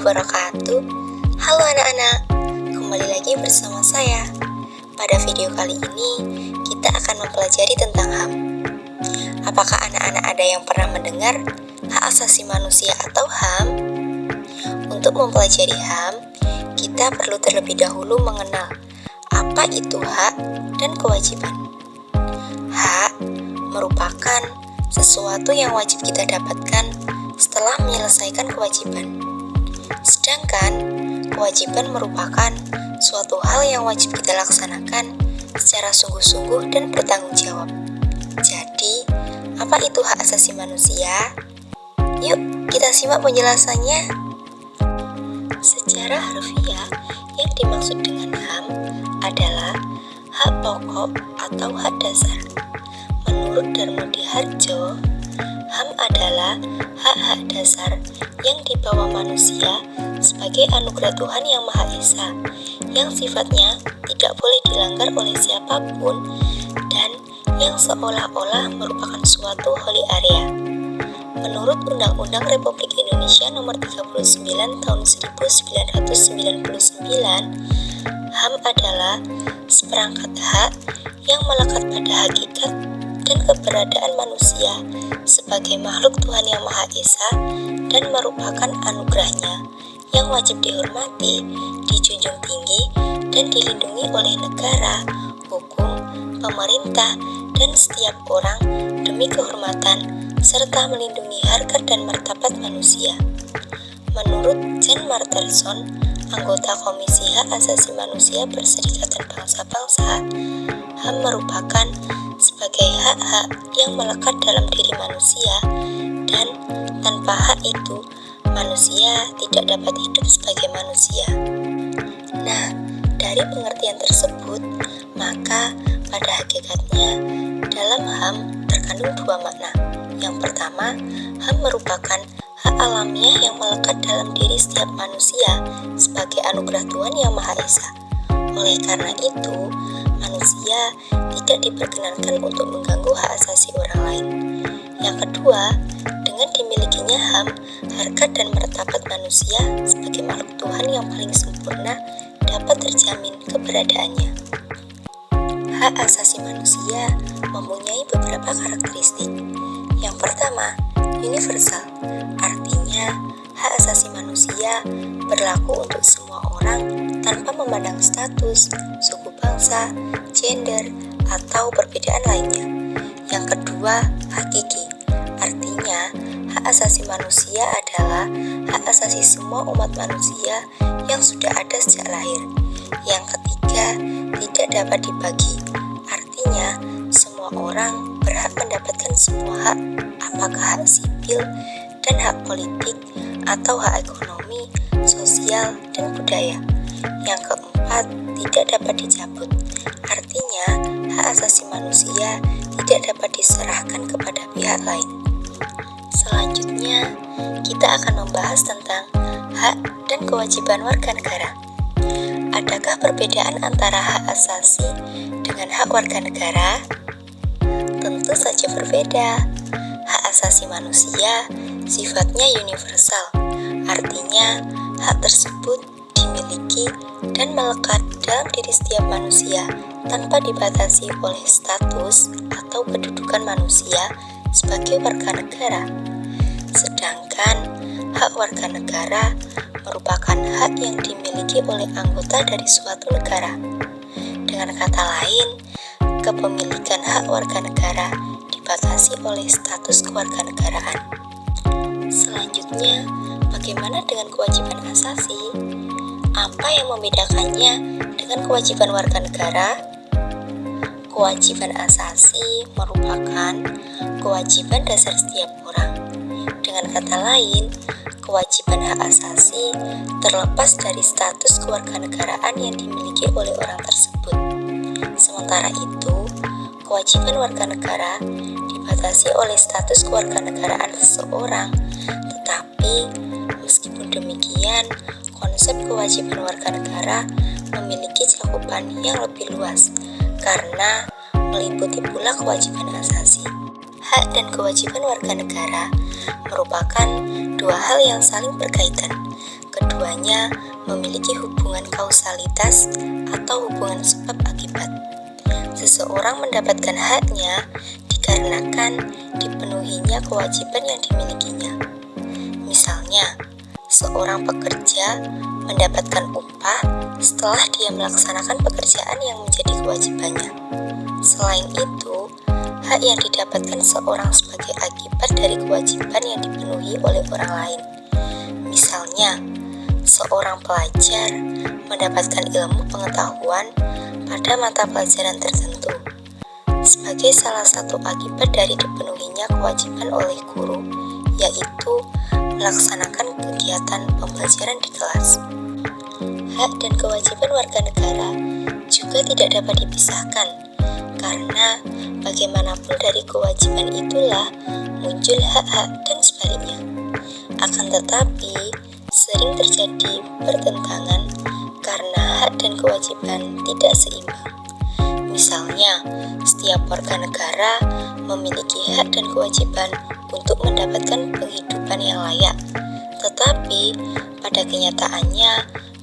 wabarakatuh. Halo anak-anak, kembali lagi bersama saya. Pada video kali ini, kita akan mempelajari tentang HAM. Apakah anak-anak ada yang pernah mendengar hak asasi manusia atau HAM? Untuk mempelajari HAM, kita perlu terlebih dahulu mengenal apa itu hak dan kewajiban. Hak merupakan sesuatu yang wajib kita dapatkan setelah menyelesaikan kewajiban. Sedangkan kewajiban merupakan suatu hal yang wajib kita laksanakan secara sungguh-sungguh dan bertanggung jawab. Jadi, apa itu hak asasi manusia? Yuk, kita simak penjelasannya. Secara harfiah, yang dimaksud dengan HAM adalah hak pokok atau hak dasar. Menurut Darmudi Harjo, HAM adalah hak-hak dasar yang dibawa manusia sebagai anugerah Tuhan Yang Maha Esa, yang sifatnya tidak boleh dilanggar oleh siapapun dan yang seolah-olah merupakan suatu holy area. Menurut Undang-Undang Republik Indonesia Nomor 39 Tahun 1999, HAM adalah seperangkat hak yang melekat pada hakikat dan keberadaan manusia sebagai makhluk Tuhan Yang Maha Esa dan merupakan anugerahnya yang wajib dihormati, dijunjung tinggi, dan dilindungi oleh negara, hukum, pemerintah, dan setiap orang demi kehormatan serta melindungi harkat dan martabat manusia. Menurut Jan Marterson, anggota Komisi Hak Asasi Manusia Perserikatan Bangsa-Bangsa, HAM merupakan sebagai hak-hak yang melekat dalam diri manusia dan tanpa hak itu manusia tidak dapat hidup sebagai manusia. Nah, dari pengertian tersebut, maka pada hakikatnya dalam HAM terkandung dua makna. Yang pertama, HAM merupakan hak alamiah yang melekat dalam diri setiap manusia sebagai anugerah Tuhan Yang Maha Esa. Oleh karena itu, manusia tidak diperkenankan untuk mengganggu hak asasi orang lain. Yang kedua, dengan dimilikinya HAM, harkat dan martabat manusia sebagai makhluk Tuhan yang paling sempurna dapat terjamin keberadaannya. Hak asasi manusia mempunyai beberapa karakteristik. Yang pertama, universal, artinya hak asasi manusia berlaku untuk semua orang tanpa memandang status, suku bangsa, gender, atau perbedaan lainnya. Yang kedua, hakiki, artinya hak asasi manusia adalah hak asasi semua umat manusia yang sudah ada sejak lahir. Yang ketiga, tidak dapat dibagi, artinya semua orang berhak mendapatkan semua hak, apakah hak sipil dan hak politik atau hak ekonomi, sosial, dan budaya. Yang keempat, tidak dapat dicabut, artinya hak asasi manusia tidak dapat diserahkan kepada pihak lain. Selanjutnya, kita akan membahas tentang hak dan kewajiban warga negara. Adakah perbedaan antara hak asasi dengan hak warga negara? Tentu saja berbeda. Hak asasi manusia sifatnya universal, artinya hak tersebut dimiliki dan melekat dalam diri setiap manusia tanpa dibatasi oleh status atau kedudukan manusia sebagai warga negara. Sedangkan hak warga negara merupakan hak yang dimiliki oleh anggota dari suatu negara. Dengan kata lain, kepemilikan hak warga negara dibatasi oleh status kewarganegaraan. Selanjutnya, bagaimana dengan kewajiban asasi? Apa yang membedakannya dengan kewajiban warga negara? Kewajiban asasi merupakan kewajiban dasar setiap orang. Dengan kata lain, kewajiban hak asasi terlepas dari status kewarganegaraan yang dimiliki oleh orang tersebut. Sementara itu, kewajiban warga negara dibatasi oleh status kewarganegaraan seseorang. Tetapi, meskipun demikian, konsep kewajiban warga negara memiliki cakupan yang lebih luas karena meliputi pula kewajiban asasi. Hak dan kewajiban warga negara merupakan dua hal yang saling berkaitan. keduanya memiliki hubungan kausalitas atau hubungan sebab akibat. Seseorang mendapatkan haknya dikarenakan dipenuhinya kewajiban yang dimilikinya. Misalnya, seorang pekerja mendapatkan upah setelah dia melaksanakan pekerjaan yang menjadi kewajibannya. Selain itu, hak yang didapatkan seorang sebagai akibat dari kewajiban yang dipenuhi oleh orang lain. Misalnya, seorang pelajar mendapatkan ilmu pengetahuan pada mata pelajaran tertentu sebagai salah satu akibat dari dipenuhinya kewajiban oleh guru, yaitu melaksanakan kegiatan pembelajaran di kelas. Hak dan kewajiban warga negara juga tidak dapat dipisahkan, karena bagaimanapun dari kewajiban itulah muncul hak-hak dan sebaliknya. Akan tetapi, sering terjadi pertentangan karena hak dan kewajiban tidak seimbang. Misalnya, setiap warga negara memiliki hak dan kewajiban untuk mendapatkan penghidupan yang layak. Tetapi, pada kenyataannya,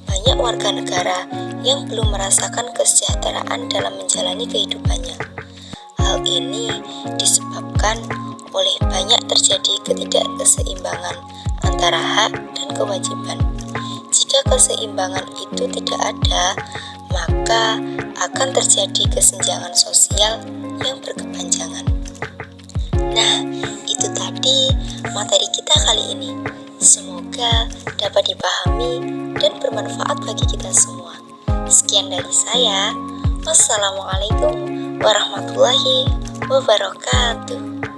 banyak warga negara yang belum merasakan kesejahteraan dalam menjalani kehidupannya. Hal ini disebabkan oleh banyak terjadi ketidakseimbangan antara hak dan kewajiban. Jika keseimbangan itu tidak ada, maka akan terjadi kesenjangan sosial yang berkepanjangan. Nah, itu tadi materi kita kali ini. Semoga dapat dipahami dan bermanfaat bagi kita semua. Sekian dari saya. Wassalamualaikum warahmatullahi wabarakatuh.